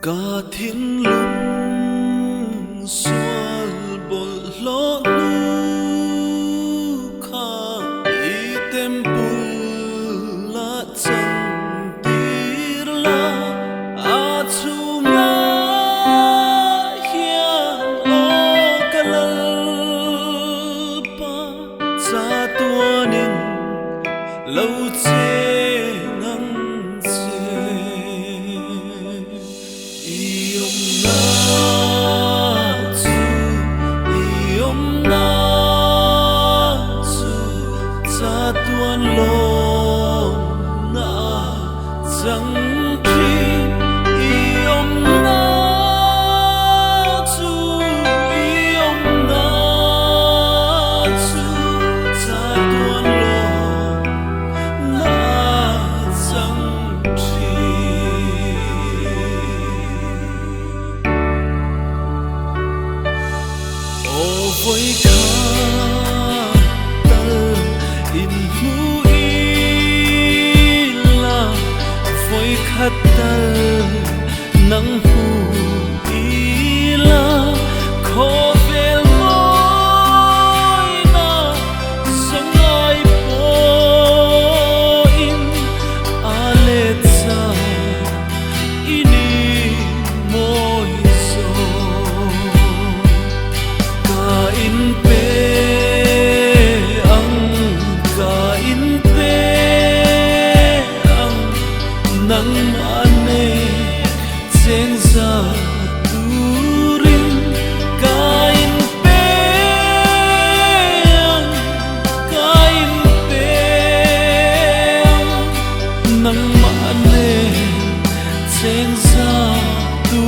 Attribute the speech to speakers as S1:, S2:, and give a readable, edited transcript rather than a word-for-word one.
S1: cả thiên lung xoal bol lo nu kha i tempul la chan tir la a chu na hian o kalal pa cha tuanin lo che tuan lo na chẳng khi iom na chu cha tuan lo na chẳng khi ô với kha khatal nang hu ila kho vel moi na sangai po in ale cha ini moi so ka in pe ang ka in pe nang ane cheng za turin kain pe nang ane cheng za tu